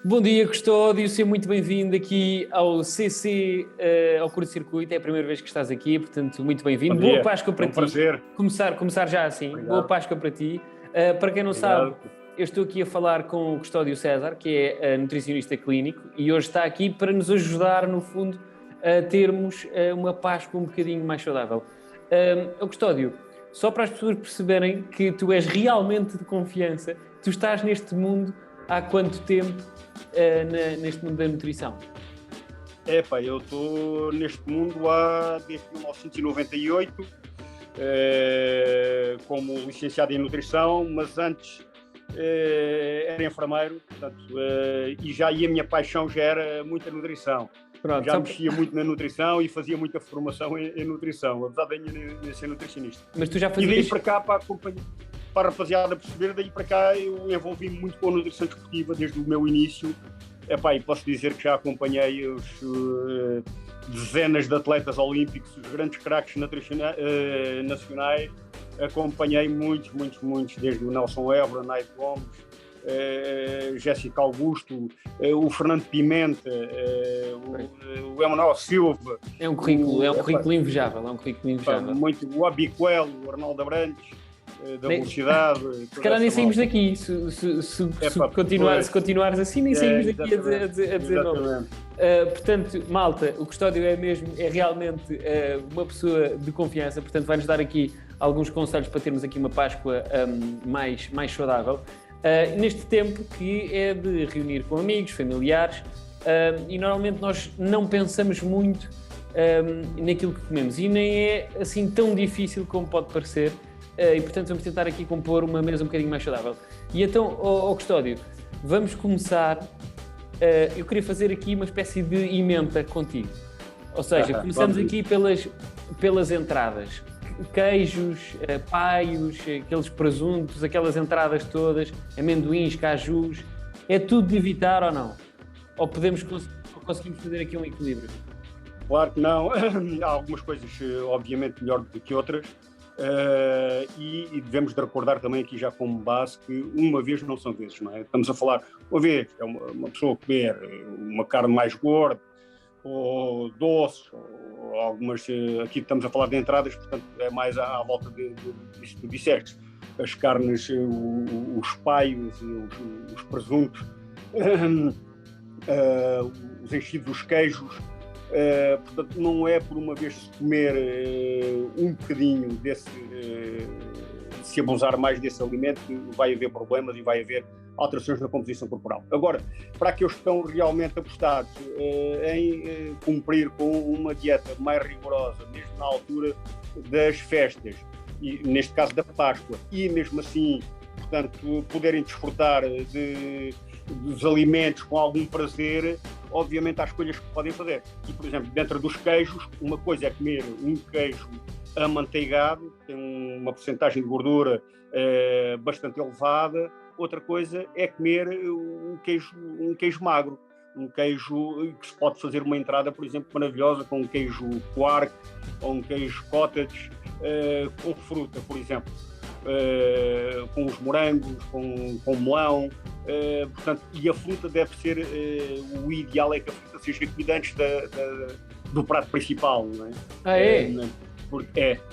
Bom dia, Custódio, seja muito bem-vindo aqui ao CC, ao Curto Circuito. É a primeira vez que estás aqui, portanto, muito bem-vindo. Boa Páscoa para ti. Prazer. Começar já assim. Obrigado. Boa Páscoa para ti. Para quem não sabe, eu estou aqui a falar com o Custódio César, que é nutricionista clínico, e hoje está aqui para nos ajudar, no fundo, a termos uma Páscoa um bocadinho mais saudável. Custódio, só para as pessoas perceberem que tu és realmente de confiança, tu estás neste mundo há quanto tempo neste mundo da nutrição? Eu estou neste mundo desde 1998, como licenciado em nutrição, mas antes era enfermeiro, portanto, e a minha paixão já era muita nutrição. Pronto, já mexia muito na nutrição e fazia muita formação em nutrição, apesar de eu ser nutricionista. Mas tu já fazias... E daí para cá, para a rapaziada perceber, daí para cá eu envolvi-me muito com a nutrição desportiva desde o meu início. E posso dizer que já acompanhei dezenas de atletas olímpicos, os grandes craques nacionais. Acompanhei muitos, desde o Nelson Évora, Naide Gomes, Jéssica Augusto, o Fernando Pimenta, o Emanuel Silva. É um currículo invejável, o Abiquel, o Arnaldo Abrantes, da velocidade. Se calhar nem saímos daqui, se continuares assim, nem saímos daqui a dizer nome. Portanto, malta, o Custódio é realmente uma pessoa de confiança, portanto vai-nos dar aqui alguns conselhos para termos aqui uma Páscoa mais saudável. Neste tempo que é de reunir com amigos, familiares, e normalmente nós não pensamos muito naquilo que comemos e nem é assim tão difícil como pode parecer, e portanto vamos tentar aqui compor uma mesa um bocadinho mais saudável. E então, Custódio, vamos começar. Eu queria fazer aqui uma espécie de emenda contigo, ou seja, começamos aqui pelas entradas. Queijos, paios, aqueles presuntos, aquelas entradas todas, amendoins, cajus, é tudo de evitar ou não? Ou conseguimos fazer aqui um equilíbrio? Claro que não. Há algumas coisas, obviamente, melhor do que outras, e devemos de recordar também aqui já como base que uma vez não são vezes, não é? Estamos a falar, uma vez, é uma pessoa comer uma carne mais gorda, ou doce, ou algumas, aqui estamos a falar de entradas, portanto é mais à volta disso que tu disseste, as carnes, os paios, os presuntos, os enchidos, os queijos, portanto não é por uma vez se comer um bocadinho desse, se abusar mais desse alimento, que vai haver problemas e vai haver alterações na composição corporal. Agora, para aqueles que estão realmente apostados em cumprir com uma dieta mais rigorosa, mesmo na altura das festas, e neste caso da Páscoa, e mesmo assim, portanto, poderem desfrutar dos alimentos com algum prazer, obviamente há escolhas que podem fazer. E, por exemplo, dentro dos queijos, uma coisa é comer um queijo amanteigado, que tem uma porcentagem de gordura bastante elevada. Outra coisa é comer um queijo magro, um queijo que se pode fazer uma entrada, por exemplo, maravilhosa com um queijo quark ou um queijo cottage, com fruta, por exemplo, com os morangos, com melão, portanto, e a fruta deve ser, o ideal é que a fruta seja comida antes do prato principal, não é?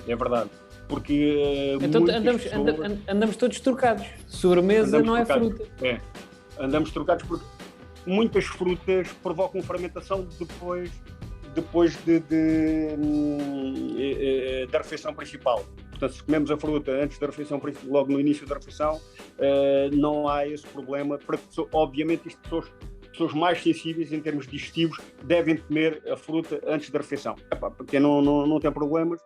É verdade. Porque então andamos todos trocados. Sobremesa não é fruta. Andamos trocados porque muitas frutas provocam fermentação depois da refeição principal. Portanto, se comemos a fruta antes da refeição principal, logo no início da refeição, não há esse problema. Obviamente, pessoas mais sensíveis em termos digestivos devem comer a fruta antes da refeição. Para quem não tem problemas,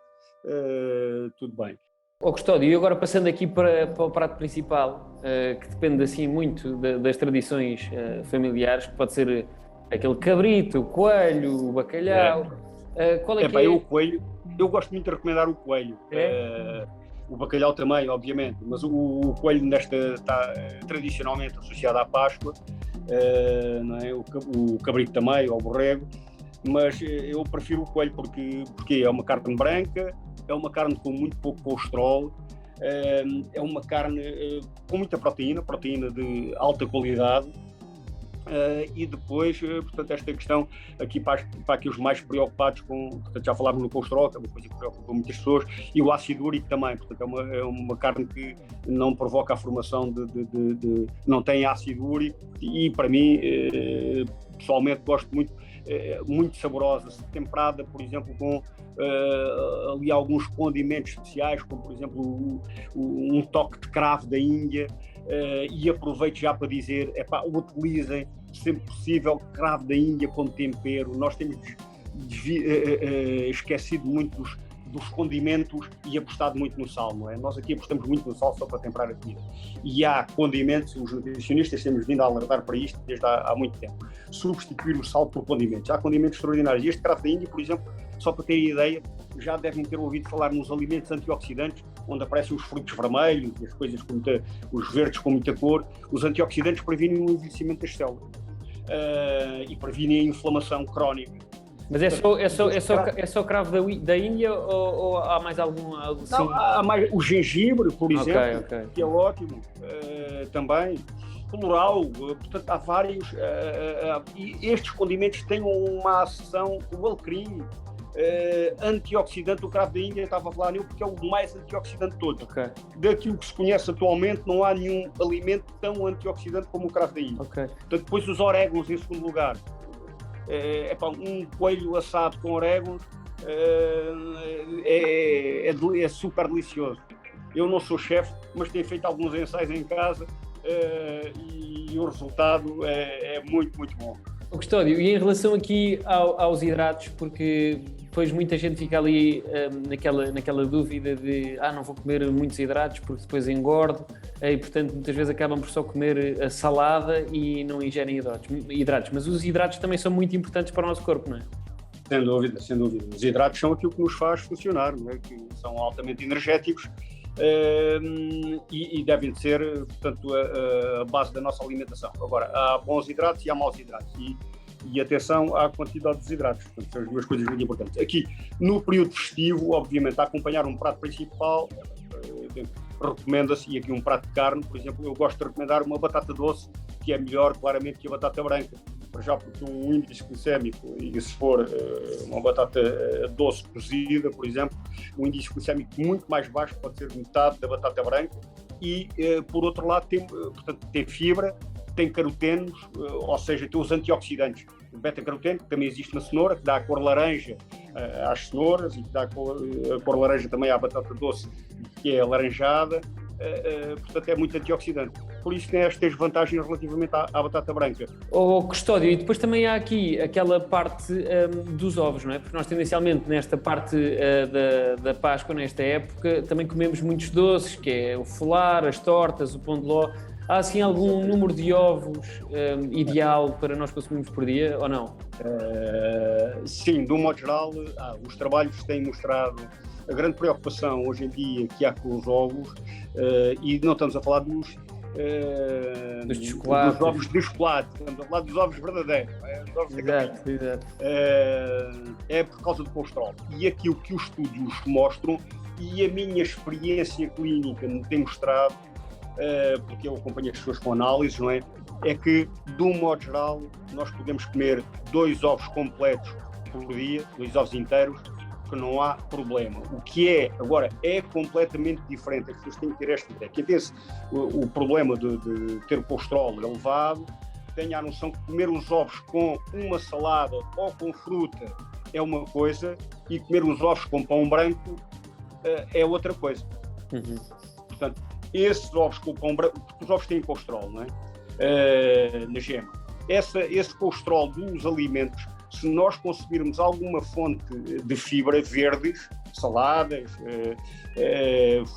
tudo bem. Custódio, e agora passando aqui para o prato principal, que depende assim muito das tradições familiares, que pode ser aquele cabrito, o coelho, o bacalhau. Qual é que é? O coelho, eu gosto muito de recomendar o coelho. O bacalhau também, obviamente, mas o coelho está tradicionalmente associado à Páscoa, não é? O cabrito também, ao borrego. Mas eu prefiro o coelho porque é uma carne branca, é uma carne com muito pouco colesterol, é uma carne com muita proteína de alta qualidade, E depois, portanto, esta questão aqui para aqueles mais preocupados com, portanto, já falámos no colesterol, que é uma coisa que preocupa muitas pessoas, e o ácido úrico também, portanto, é uma carne que não provoca a formação não tem ácido úrico, e para mim, pessoalmente, gosto muito saborosa, temperada, por exemplo, com ali alguns condimentos especiais, como por exemplo um toque de cravo da Índia, e aproveito já para dizer, utilizem sempre possível cravo da Índia como tempero. Nós temos esquecido muito dos condimentos e apostado muito no sal, não é? Nós aqui apostamos muito no sal só para temperar a comida. E há condimentos, os nutricionistas temos vindo a alertar para isto desde há muito tempo. Substituir o sal por condimentos. Há condimentos extraordinários. E este cravo da Índia, por exemplo, só para terem ideia, já devem ter ouvido falar nos alimentos antioxidantes, onde aparecem os frutos vermelhos, as coisas os verdes com muita cor. Os antioxidantes previnem o envelhecimento das células e previnem a inflamação crónica. Mas é só cravo da Índia ou há mais algum? Não, há mais o gengibre, por exemplo, que é ótimo, também. Colorau, portanto, há vários. E estes condimentos têm uma ação, o alecrim, antioxidante. O cravo da Índia, estava a falar nele porque é o mais antioxidante de todos. Daquilo que se conhece atualmente, não há nenhum alimento tão antioxidante como o cravo da Índia. Portanto, depois os orégãos em segundo lugar. Um coelho assado com orégãos é super delicioso. Eu não sou chefe, mas tenho feito alguns ensaios em casa e o resultado é muito, muito bom. Custódio, e em relação aqui aos hidratos, porque depois muita gente fica ali naquela dúvida de não vou comer muitos hidratos porque depois engordo, e portanto muitas vezes acabam por só comer a salada e não ingerem hidratos. Mas os hidratos também são muito importantes para o nosso corpo, não é? Sem dúvida, sem dúvida. Os hidratos são aquilo que nos faz funcionar, não é? Que são altamente energéticos e devem ser, portanto, a base da nossa alimentação. Agora, há bons hidratos e há maus hidratos. E atenção à quantidade de hidratos. Portanto, são as duas coisas muito importantes. Aqui, no período festivo, obviamente, a acompanhar um prato principal, recomenda-se, e aqui um prato de carne, por exemplo, eu gosto de recomendar uma batata doce, que é melhor, claramente, que a batata branca. Para já porque um índice glicémico, e se for uma batata doce cozida, por exemplo, um índice glicémico muito mais baixo, pode ser metade da batata branca, e, por outro lado, tem fibra, tem carotenos, ou seja, tem os antioxidantes. O beta-caroteno, que também existe na cenoura, que dá a cor laranja às cenouras e que dá a cor laranja também à batata doce, que é alaranjada, portanto é muito antioxidante. Por isso tem estas vantagens relativamente à batata branca. Custódio, e depois também há aqui aquela parte dos ovos, não é? Porque nós tendencialmente nesta parte da Páscoa, nesta época, também comemos muitos doces, que é o folar, as tortas, o pão de ló. Há assim algum número de ovos ideal para nós consumirmos por dia ou não? Sim, de um modo geral, os trabalhos têm mostrado a grande preocupação hoje em dia que há com os ovos, e não estamos a falar dos ovos de chocolate, estamos a falar dos ovos verdadeiros. Exato. É por causa do colesterol. E aquilo que os estudos mostram, e a minha experiência clínica me tem mostrado, porque eu acompanho as pessoas com análises, não é? É que, de um modo geral, nós podemos comer 2 ovos completos por dia, 2 ovos inteiros, que não há problema. O que agora, é completamente diferente. As pessoas têm que ter esta ideia. Quem tem o problema de ter o colesterol elevado, tenha a noção que comer os ovos com uma salada ou com fruta é uma coisa, e comer os ovos com pão branco é outra coisa. Portanto, esses ovos com pão branco, porque os ovos têm colesterol, não é? Na gema. Esse colesterol dos alimentos, se nós conseguirmos alguma fonte de fibra verdes, saladas,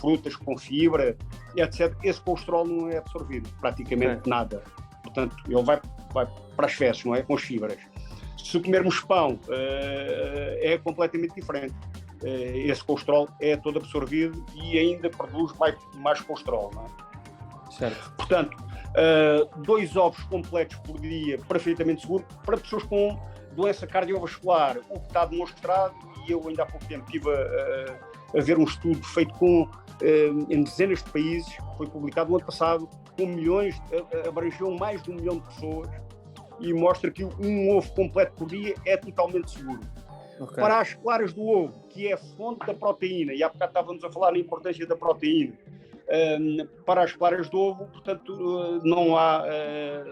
frutas com fibra, etc., esse colesterol não é absorvido, praticamente nada. Portanto, ele vai para as fezes, não é? Com as fibras. Se comermos pão, é completamente diferente. Esse colesterol é todo absorvido e ainda produz mais colesterol, não é? Certo. Portanto, 2 ovos completos por dia, perfeitamente seguro, para pessoas com doença cardiovascular, o que está demonstrado, e eu ainda há pouco tempo estive a ver um estudo feito em dezenas de países, foi publicado no ano passado, com milhões, abrangeu mais de 1 milhão de pessoas, e mostra que um ovo completo por dia é totalmente seguro. Okay. Para as claras do ovo, que é a fonte da proteína, e há bocado estávamos a falar na importância da proteína, para as claras do ovo, portanto, não há,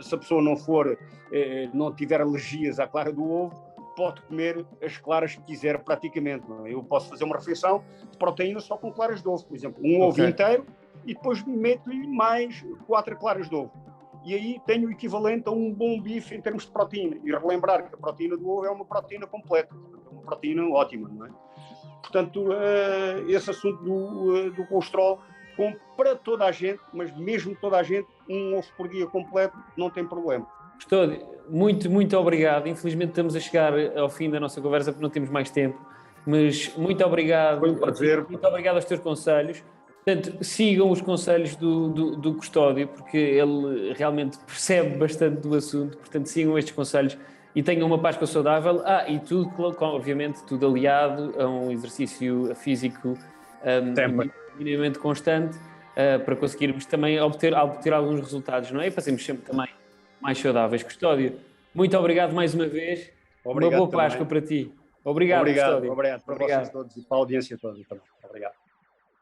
se a pessoa não tiver alergias à clara do ovo, pode comer as claras que quiser praticamente. Não é? Eu posso fazer uma refeição de proteína só com claras de ovo, por exemplo, um ovo inteiro e depois meto-lhe mais 4 claras de ovo. E aí tenho o equivalente a um bom bife em termos de proteína. E relembrar que a proteína do ovo é uma proteína completa, uma proteína ótima, não é? Portanto, esse assunto do colesterol, para toda a gente, mas mesmo toda a gente, um ovo por dia completo não tem problema. Custódio, muito obrigado. Infelizmente estamos a chegar ao fim da nossa conversa porque não temos mais tempo, mas muito obrigado. Foi um prazer. Muito obrigado aos teus conselhos. Portanto, sigam os conselhos do Custódio, porque ele realmente percebe bastante do assunto. Portanto, sigam estes conselhos e tenham uma Páscoa saudável. E tudo, obviamente, tudo aliado a um exercício físico minimamente constante, para conseguirmos também obter alguns resultados, não é? E fazermos sempre também mais saudáveis. Custódio, muito obrigado mais uma vez. Obrigado, uma boa Páscoa para ti. Obrigado, Custódio. Obrigado para vocês todos e para a audiência toda. Obrigado.